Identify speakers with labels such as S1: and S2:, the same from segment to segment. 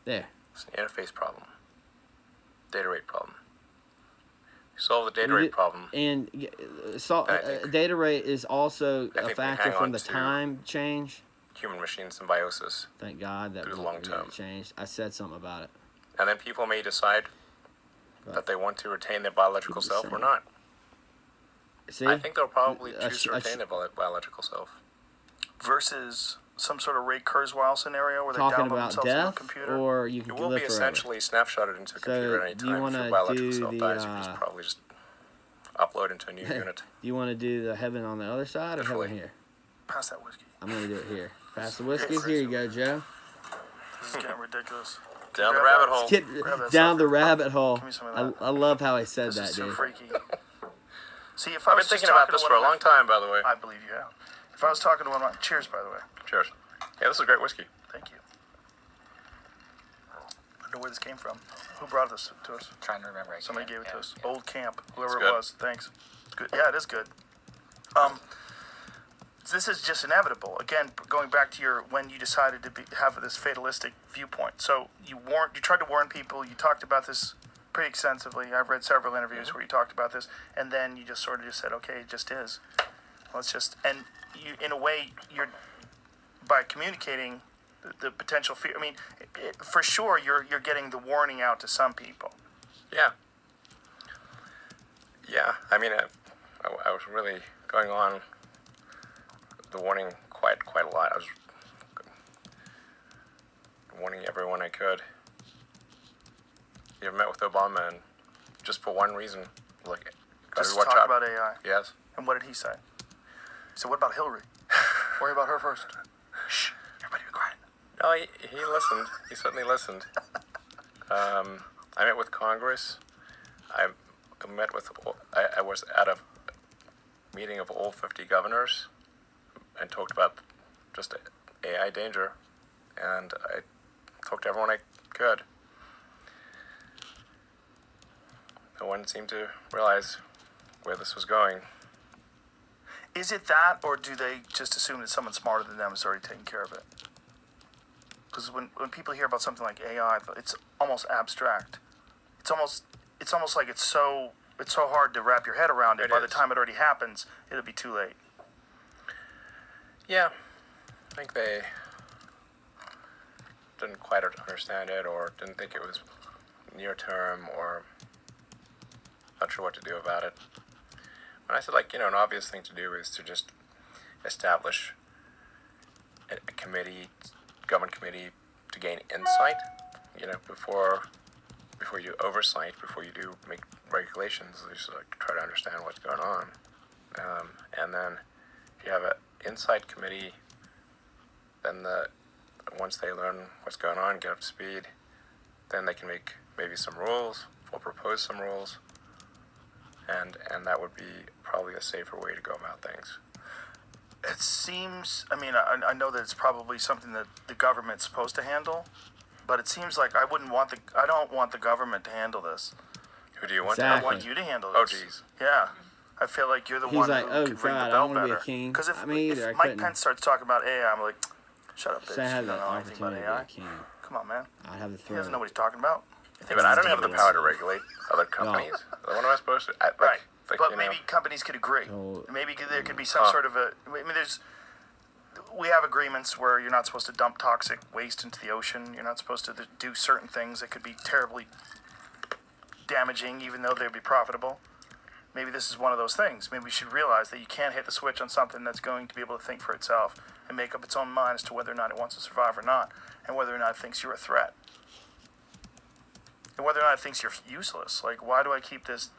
S1: There.
S2: It's an interface problem. Data rate problem. You solve the data rate problem.
S1: And data rate is also a factor from the time change.
S2: Human-machine symbiosis.
S1: Thank God that
S2: long term
S1: changed. I said something about it.
S2: And then people may decide that they want to retain their biological self or not.
S1: See?
S2: I think they'll probably choose to retain their biological self.
S3: Versus some sort of Ray Kurzweil scenario where they download themselves into a computer.
S1: Or you can
S2: will be essentially snapshotted into a computer at any time. If your biological self dies, you just probably just upload into a new unit.
S1: Do you want to do the heaven on the other side or heaven here?
S3: Pass that whiskey.
S1: I'm going to do it here. Pass the whiskey. Here you go, Joe.
S3: This is getting ridiculous.
S2: Down the rabbit hole.
S1: Get down the rabbit hole.
S3: Give me some of that.
S1: I love how he said
S3: this
S1: that,
S3: is so
S1: dude.
S3: freaky. See, if I
S2: I've
S3: was
S2: been thinking about this for a long time, by the way.
S3: I believe you have. If I was talking to one of my... Cheers, by the way.
S2: Cheers. Yeah, this is great whiskey.
S3: Thank you. I don't know where this came from. Who brought this to us?
S4: I'm trying to remember.
S3: Somebody gave it to us. Old Camp, whoever
S2: It's
S3: it
S2: good.
S3: was. Thanks. It's good. Yeah, it is good. This is just inevitable. Again, going back to your when you decided to have this fatalistic viewpoint. So you tried to warn people. You talked about this pretty extensively. I've read several interviews where you talked about this, and then you just sort of said, "Okay, it just is. Let's just." And you, in a way, you're by communicating the potential fear. I mean, for sure, you're getting the warning out to some people.
S2: Yeah. Yeah. I mean, I was really going on the warning quite a lot. I was warning everyone I could. You ever met with Obama, and just for one reason, like,
S3: Just to talk about AI.
S2: Yes.
S3: And what did he say? He said, "What about Hillary? Worry about her first." Shh, everybody be quiet.
S2: No, he listened. He certainly listened. I met with Congress. I was at a meeting of all 50 governors and talked about just AI danger, and I talked to everyone I could. No one seemed to realize where this was going.
S3: Is it that, or do they just assume that someone smarter than them is already taking care of it? Because when people hear about something like AI, it's almost abstract. It's almost like it's so hard to wrap your head around it. By the time it already happens, it'll be too late.
S2: Yeah, I think they didn't quite understand it, or didn't think it was near term, or not sure what to do about it. And I said, like, an obvious thing to do is to just establish a government committee to gain insight, before you do oversight, before you do make regulations, just try to understand what's going on. And then if you have an insight committee, then once they learn what's going on, get up to speed, then they can make maybe some rules or propose some rules. And that would be probably a safer way to go about things.
S3: It seems, I know that it's probably something that the government's supposed to handle, but it seems like I don't want the government to handle this.
S2: Who do you want
S1: Exactly.
S2: to
S3: I
S2: handle?
S3: want you to handle
S2: Oh,
S3: this.
S2: geez.
S3: Yeah. I feel like you're the one
S1: like,
S3: who
S1: "Oh,
S3: could ring
S1: God,
S3: the
S1: I
S3: bell
S1: wanna be a
S3: better.
S1: king."
S3: Because if
S1: Me either, I
S3: Mike
S1: couldn't.
S3: Pence starts talking about AI, I'm like, shut up, bitch.
S1: Say I had
S3: You
S1: the
S3: don't know anything about
S1: opportunity to be
S3: AI.
S1: a king.
S3: Come on, man.
S1: I'd have the
S3: He
S1: throne.
S3: doesn't know what he's talking about.
S2: Yeah, but I don't have the power to regulate other companies. What am I supposed to?
S3: Right. But maybe companies could agree.
S1: So-
S3: Maybe there could be some sort of we have agreements where you're not supposed to dump toxic waste into the ocean. You're not supposed to do certain things that could be terribly damaging, even though they'd be profitable. Maybe this is one of those things. Maybe we should realize that you can't hit the switch on something that's going to be able to think for itself and make up its own mind as to whether or not it wants to survive or not, and whether or not it thinks you're a threat. And whether or not it thinks you're useless. Like, why do I keep this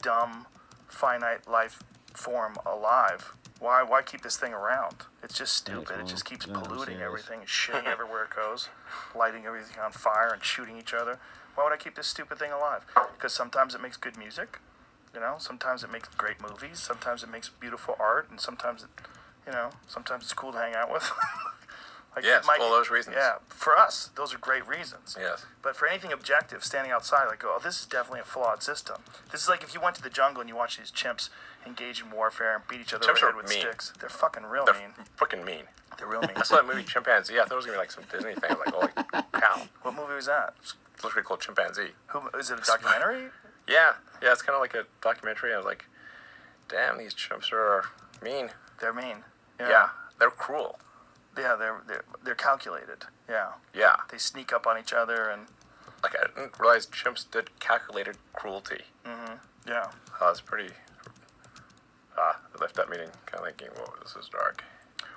S3: dumb, finite life form alive? Why keep this thing around? It's just stupid. It just keeps polluting everything and shitting everywhere it goes, lighting everything on fire and shooting each other. Why would I keep this stupid thing alive? Because sometimes it makes good music, sometimes it makes great movies, sometimes it makes beautiful art, and sometimes sometimes it's cool to hang out with.
S2: Yes, all those reasons.
S3: Yeah, for us, those are great reasons.
S2: Yes.
S3: But for anything objective, standing outside, this is definitely a flawed system. This is like if you went to the jungle and you watched these chimps engage in warfare and beat each other over the head with sticks. They're fucking real mean.
S2: They're freaking mean.
S3: They're real mean.
S2: I saw that movie Chimpanzee. I thought it was going to be like some Disney thing. Like, holy cow.
S3: What movie is that?
S2: It's literally called Chimpanzee.
S3: Who is it? A documentary?
S2: Yeah, it's kind of like a documentary. I was like, damn, these chimps are mean.
S3: They're mean.
S2: Yeah, they're cruel.
S3: Yeah, they're calculated. Yeah.
S2: Yeah.
S3: They sneak up on each other and.
S2: Like, I didn't realize chimps did calculated cruelty.
S3: Mm-hmm. Yeah.
S2: It's pretty. I left that meeting kind of thinking, whoa, this is dark.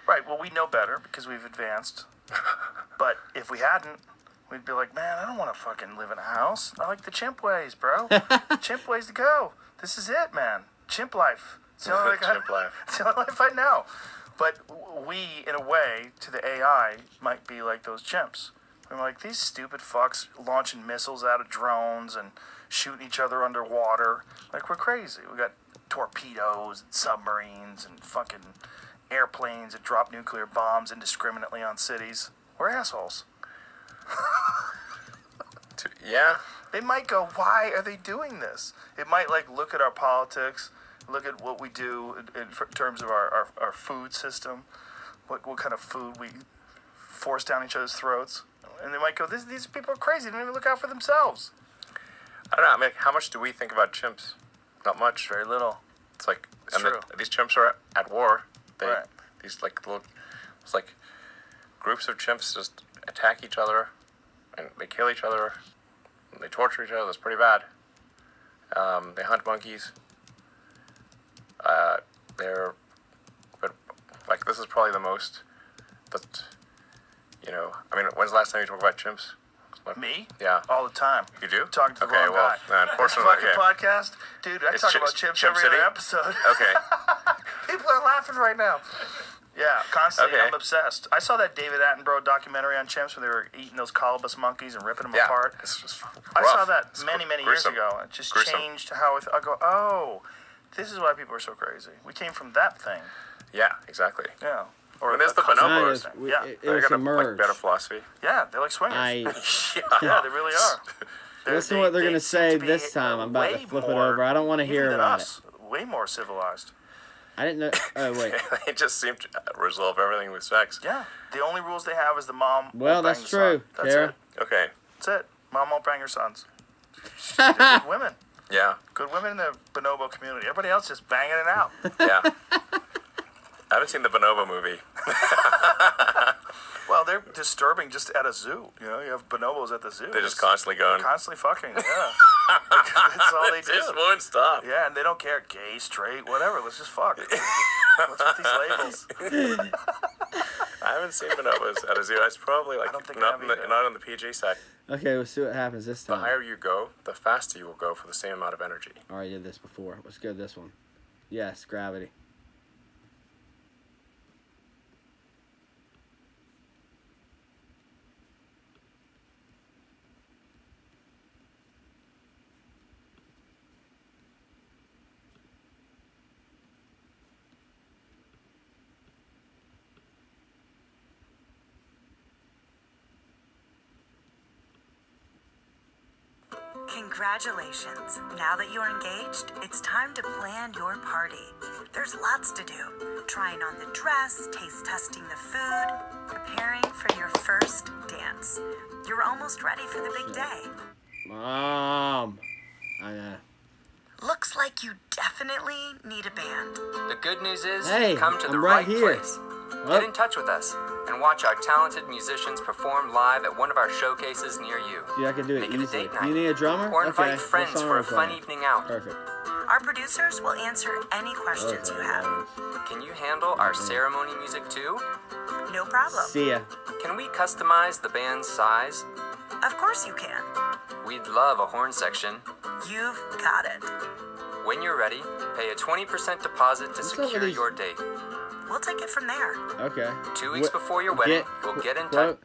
S3: Right. Well, we know better because we've advanced. But if we hadn't, we'd be like, man, I don't want to fucking live in a house. I like the chimp ways, bro. Chimp ways to go. This is it, man. Chimp life. It's the only
S2: Chimp life.
S3: It's the only life I know. But we, in a way, to the AI, might be like those chimps. We're like, these stupid fucks launching missiles out of drones and shooting each other underwater. Like, we're crazy. We got torpedoes and submarines and fucking airplanes that drop nuclear bombs indiscriminately on cities. We're assholes.
S2: Yeah.
S3: They might go, why are they doing this? It might, like, look at our politics, look at what we do in terms of our food system, what kind of food we force down each other's throats. And they might go, these people are crazy. They don't even look out for themselves.
S2: I don't know. I mean, how much do we think about chimps? Not much.
S3: Very little.
S2: It's like,
S3: It's true.
S2: These chimps are at war.
S3: Right.
S2: These like little, it's like groups of chimps just attack each other, and they kill each other, and they torture each other. That's pretty bad. They hunt monkeys. But like this is probably the most. But I mean, when's the last time you talked about chimps?
S3: Me?
S2: Yeah.
S3: All the time.
S2: You do?
S3: Talking to the wrong guy.
S2: Unfortunately,
S3: This fucking podcast, dude, I talk about chips
S2: Chimp
S3: every
S2: City?
S3: other episode.
S2: Okay.
S3: People are laughing right now. Yeah, constantly.
S2: Okay.
S3: I'm obsessed. I saw that David Attenborough documentary on chimps where they were eating those colobus monkeys and ripping them
S2: Yeah.
S3: apart.
S2: It's just
S3: I
S2: rough.
S3: saw that
S2: It's
S3: many years
S2: gruesome.
S3: ago. It just
S2: Gruesome.
S3: changed how I go, oh, this is why people are so crazy. We came from that thing.
S2: Yeah, exactly.
S3: Yeah. Or
S2: When there's the
S3: cousin
S2: bonobos.
S3: of
S1: Kind
S3: this
S1: of,
S3: thing. Yeah.
S1: it
S2: They
S1: was
S2: got a
S1: submerged.
S2: better philosophy.
S3: Yeah, they're like swingers. Yeah, they really are.
S1: Listen to what they're going to
S3: seem
S1: say
S3: to be
S1: this time. I'm about to
S3: way
S1: flip it
S3: more
S1: over. I don't want to
S3: even
S1: hear
S3: than
S1: about
S3: us. Way more civilized.
S1: it. I didn't know. Oh, wait.
S2: They just seem to resolve everything with sex.
S3: Yeah. The only rules they have is the mom
S1: Well,
S3: won't bang
S1: that's
S3: the
S1: true,
S3: son. That's
S1: Kara.
S3: it.
S2: Okay.
S3: That's it. Mom won't bang her sons. They're good women.
S2: Yeah.
S3: Good women in the bonobo community. Everybody else just banging it out.
S2: Yeah. I haven't seen the Bonobo movie.
S3: Well, they're disturbing just at a zoo. You have bonobos at the zoo.
S2: They're just constantly going.
S3: Constantly fucking, yeah. That's all they do.
S2: Just won't stop.
S3: Yeah, and they don't care. Gay, straight, whatever. Let's just fuck. What's with these labels?
S2: I haven't seen bonobos at a zoo. It's probably like
S3: I don't think I
S2: not
S3: have
S2: in the,
S3: either.
S2: not on the PG side.
S1: Okay, we'll see what happens this
S2: The
S1: time.
S2: higher you go, the faster you will go for the same amount of energy.
S1: I already did this before. Let's go to this one. Yes, gravity.
S4: Congratulations. Now that you're engaged, it's time to plan your party. There's lots to do. Trying on the dress, taste testing the food, preparing for your first dance. You're almost ready for the big day.
S1: Mom. I know.
S4: Looks like you definitely need a band.
S5: The good news is
S1: Hey,
S5: you've come to the
S1: I'm right
S5: right
S1: here.
S5: place.
S1: What?
S5: Get in touch with us and watch our talented musicians perform live at one of our showcases near you.
S1: Dude, I can do it
S5: Make it a
S1: easily.
S5: date night.
S1: You need a drummer?
S5: Or invite
S1: Okay,
S5: friends
S1: what song
S5: for
S1: are
S5: a
S1: we
S5: fun
S1: playing?
S5: evening out.
S1: Perfect.
S4: Our producers will answer any questions you have.
S5: Can you handle our ceremony music too?
S4: No problem.
S1: See ya.
S5: Can we customize the band's size?
S4: Of course you can.
S5: We'd love a horn section.
S4: You've got it.
S5: When you're ready, pay a 20% deposit to
S1: What's up with
S5: secure
S1: these-
S5: your date.
S4: We'll take it from there.
S1: Okay.
S5: 2 weeks before your wedding, we'll get in touch.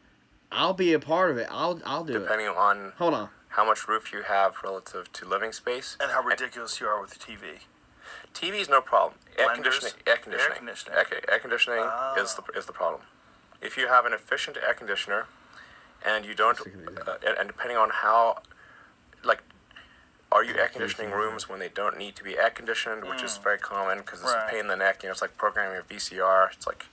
S1: I'll be a part of it. I'll do it.
S2: Depending on
S1: Hold on.
S2: how much roof you have relative to living space.
S3: And how ridiculous you are with the TV.
S2: TV is no problem. Air
S3: Blenders?
S2: conditioning.
S3: Air conditioning.
S2: Air conditioning is the problem. If you have an efficient air conditioner, and you don't, and depending on how, like, are you air conditioning rooms when they don't need to be air conditioned, which is very common because it's
S3: Right.
S2: a pain in the neck. It's like programming a VCR. It's like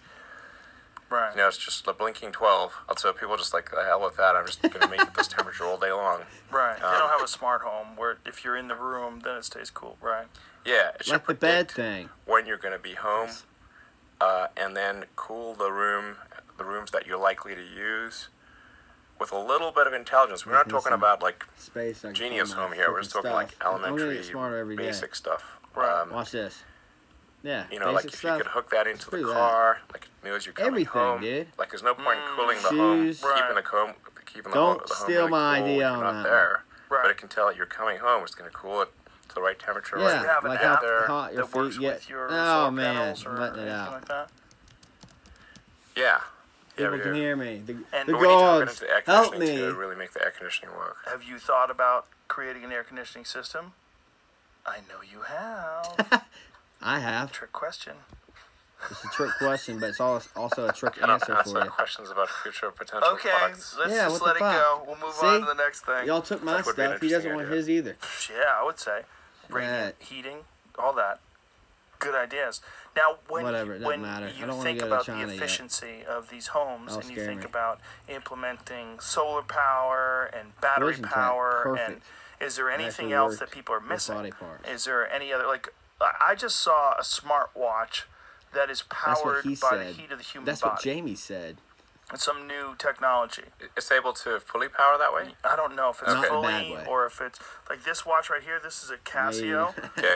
S3: Right.
S2: You know, it's just the blinking 12. So people just like, the hell with that. I'm just going to make it this temperature all day long.
S3: Right. They don't have a smart home where if you're in the room, then it stays cool. Right.
S2: Yeah, it should
S1: Like the bed
S2: predict
S1: thing.
S2: when you're going to be home, and then cool the rooms that you're likely to use, with a little bit of intelligence. We're not talking about like
S1: Space.
S2: genius home here. We're just talking like elementary, basic stuff.
S1: Watch this. Yeah.
S2: You know, like if
S1: stuff.
S2: you could hook that into the
S1: Screw that.
S2: car, like it knows you're coming
S1: Everything,
S2: home.
S1: dude.
S2: Like there's no point in cooling the home,
S1: Shoes.
S2: keeping the
S1: Don't
S2: home
S1: steal
S2: really
S1: my
S2: cool when
S1: idea
S2: you're
S1: on
S2: not
S1: that
S2: there.
S3: Right.
S2: But it can tell that you're coming home. It's going to cool it to the right temperature.
S1: Yeah,
S2: right
S3: have an
S1: like
S3: app
S1: how hot your
S3: that works
S1: feet get.
S3: with your
S1: Oh
S3: solar
S1: man,
S3: panels or
S1: I'm letting it
S3: anything
S1: out.
S3: like that.
S2: Yeah.
S1: People
S2: we
S1: can
S2: do.
S1: hear me. The
S3: And
S2: But we need to
S1: gods,
S2: get into the air
S1: help
S2: conditioning
S1: me.
S2: to really make the air conditioning work.
S3: Have you thought about creating an air conditioning system? I know you have.
S1: I have.
S3: Trick question.
S1: It's a trick question, but it's also a trick
S2: I don't
S1: answer
S2: answer
S1: for you.
S2: questions about future potential
S3: Okay,
S2: products.
S3: let's
S1: Yeah,
S3: just
S1: what
S3: let
S1: the
S3: it
S1: fuck?
S3: go. We'll move
S1: See?
S3: on to the next thing.
S1: Y'all took my
S2: That would be an
S1: stuff. He doesn't
S2: interesting
S1: want
S2: idea.
S1: his either.
S3: Yeah, I would say. Radiant heating, all that. Good ideas. Now, when
S1: Whatever, it doesn't
S3: when
S1: matter. I
S3: you
S1: don't wanna
S3: think
S1: go to
S3: about
S1: China
S3: the
S1: yet.
S3: efficiency of these homes,
S1: That'll
S3: and you
S1: scare
S3: think
S1: me.
S3: about implementing solar power and battery
S1: Poison tech,
S3: power,
S1: perfect.
S3: and is there anything
S1: Actually
S3: else
S1: work
S3: that people are
S1: with
S3: missing?
S1: body parts.
S3: Is there any other, like, I just saw a smartwatch that is
S1: That's what
S3: powered
S1: he
S3: by the
S1: said.
S3: heat of the human
S1: That's
S3: body.
S1: what Jamie said.
S3: It's some new technology.
S2: It's able to fully power that way?
S3: I don't know if it's
S1: Not in a bad
S3: fully
S1: way.
S3: or if it's like this watch right here. This is a Casio.
S2: Okay.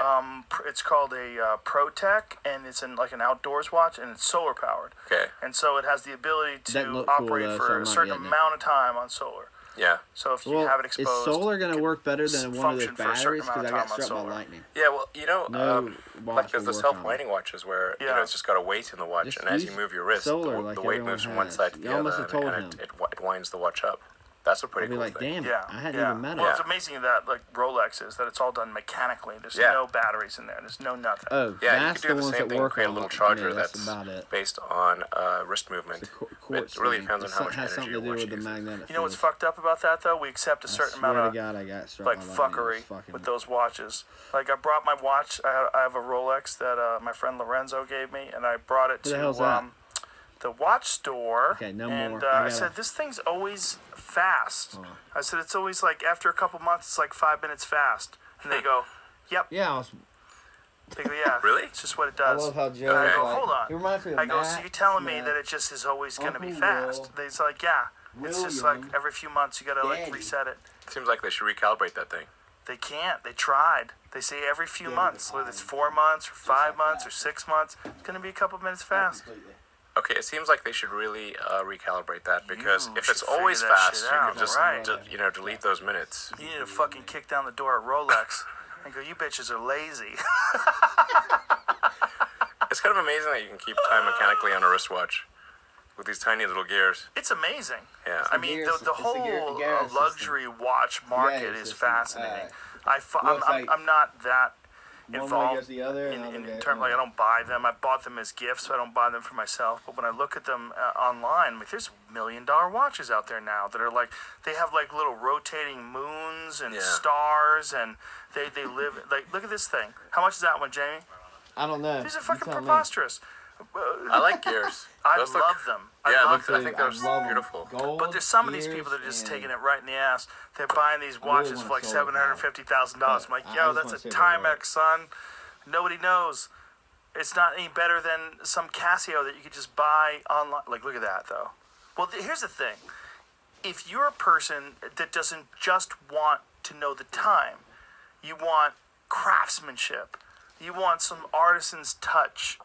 S3: It's called a ProTech, and it's in like an outdoors watch, and it's solar powered.
S2: Okay.
S3: And so it has the ability
S1: Doesn't
S3: to
S1: look cool,
S3: operate
S1: though,
S3: for
S1: so I'm
S3: a
S1: not
S3: certain
S1: getting it.
S3: amount of time on solar.
S2: Yeah.
S3: So if you
S1: Well,
S3: have it
S1: is
S3: exposed,
S1: solar going to work better than one of those
S3: function for a certain
S1: batteries? Because I
S3: amount of
S1: got
S3: time on
S1: struck by
S3: solar.
S1: lightning.
S2: Yeah, well, you know,
S1: No watch
S2: like there's
S1: will
S2: the
S1: work on
S2: self-lighting watches where, you
S3: Yeah.
S2: know, it's just got a weight in the watch,
S1: Just
S2: and as you
S1: use
S2: move your wrist,
S1: solar
S2: the
S1: like
S2: weight
S1: everyone
S2: moves from one
S1: has.
S2: side to the
S1: Y'all
S2: other,
S1: must have told
S2: and
S1: him.
S2: it winds the watch up. That's a pretty
S1: I'll be
S2: cool
S1: like,
S2: thing.
S1: damn,
S3: Yeah,
S1: I hadn't
S3: yeah.
S1: even met
S3: Well,
S1: him.
S3: it's amazing that like Rolex is that it's all done mechanically. There's
S2: Yeah.
S3: no batteries in there. There's no nothing.
S1: Oh,
S2: Yeah, you
S1: that's
S2: could do
S1: the
S2: the
S1: ones
S2: same
S1: that
S2: thing,
S1: work
S2: create a
S1: on
S2: little
S1: it.
S2: charger
S1: Yeah,
S2: that's
S1: about it.
S2: based on wrist movement.
S1: It's a
S2: It
S1: quartz
S2: really
S1: thing.
S2: depends on how much
S1: has
S2: energy
S1: something
S2: your
S1: to do
S2: watch
S1: with the
S2: uses.
S1: magnetic
S3: You know what's
S1: field.
S3: fucked up about that though? We accept a
S1: I
S3: certain
S1: swear
S3: amount
S1: to
S3: of
S1: God, I got struck
S3: like
S1: by lightning. It was
S3: fuckery
S1: fucking-
S3: with those watches. Like I brought my watch. I have a Rolex that my friend Lorenzo gave me, and I brought it
S1: Who the
S3: to
S1: hell's that?
S3: the watch store.
S1: Okay, no
S3: and,
S1: more.
S3: I
S1: I gotta-
S3: said this thing's always fast.
S1: Oh.
S3: I said it's always like after a couple months, it's like 5 minutes fast. And they go, "Yep."
S1: Yeah, I was.
S3: They go, "Yeah."
S2: Really?
S3: It's just what it
S1: I
S3: does.
S1: love how
S3: And I
S1: Joe's
S3: go,
S1: like.
S3: "Hold on."
S1: He reminds me of
S3: I go, "So
S1: Matt
S3: you're telling me
S1: Smith,
S3: that it just is always going to be
S1: Uncle
S3: fast?"
S1: Will,
S3: It's like, "Yeah." It's just like
S1: William,
S3: every few months you got to like
S1: Daddy.
S3: reset it.
S2: Seems like they should recalibrate that thing.
S3: They can't. They tried. They say every few
S1: Yeah,
S3: months,
S1: they're
S3: whether it's
S1: fine.
S3: 4 months or 5
S1: like
S3: months
S1: that.
S3: or 6 months, it's going to be a couple minutes fast.
S1: Completely.
S2: Okay, it seems like they should really recalibrate that because
S3: You
S2: if it's
S3: should figure
S2: always
S3: that
S2: fast,
S3: shit
S2: you
S3: out,
S2: can just
S3: right.
S2: delete those minutes.
S3: You need to fucking kick down the door at Rolex and go, "You bitches are lazy."
S2: It's kind of amazing that you can keep time mechanically on a wristwatch with these tiny little gears.
S3: It's amazing.
S2: Yeah.
S3: I mean,
S1: gear
S3: the
S1: system. It's the
S3: whole
S1: gear system.
S3: luxury watch market
S1: gear
S3: is
S1: system.
S3: fascinating.
S1: looks like
S3: I'm not that
S1: One way
S3: involved
S1: goes the other.
S3: in
S1: another goes-
S3: terms like I don't buy them. I bought them as gifts, so I don't buy them for myself. But when I look at them online, like there's $1 million watches out there now that are like they have like little rotating moons and
S2: Yeah.
S3: stars, and they live like look at this thing. How much is that one, Jamie?
S1: I don't know.
S3: These are
S1: You
S3: fucking
S1: tell me.
S3: preposterous.
S2: I like gears.
S3: I
S2: Those
S3: love
S2: look-
S3: them.
S2: Yeah,
S3: I love
S2: I
S3: them.
S2: think
S1: I
S2: they're
S1: love 'em.
S2: beautiful.
S1: Gold,
S3: But there's some of these
S1: gears,
S3: people that are just
S1: and-
S3: taking it right in the ass. They're buying these
S1: really
S3: watches
S1: want
S3: for like
S1: solar power.
S3: $750,000. I'm like,
S1: I
S3: yo,
S1: just
S3: that's
S1: want
S3: a
S1: solar power.
S3: Timex, son. Nobody knows. It's not any better than some Casio that you could just buy online. Like, look at that, though. Well, here's the thing. If you're a person that doesn't just want to know the time, you want craftsmanship. You want some artisan's touch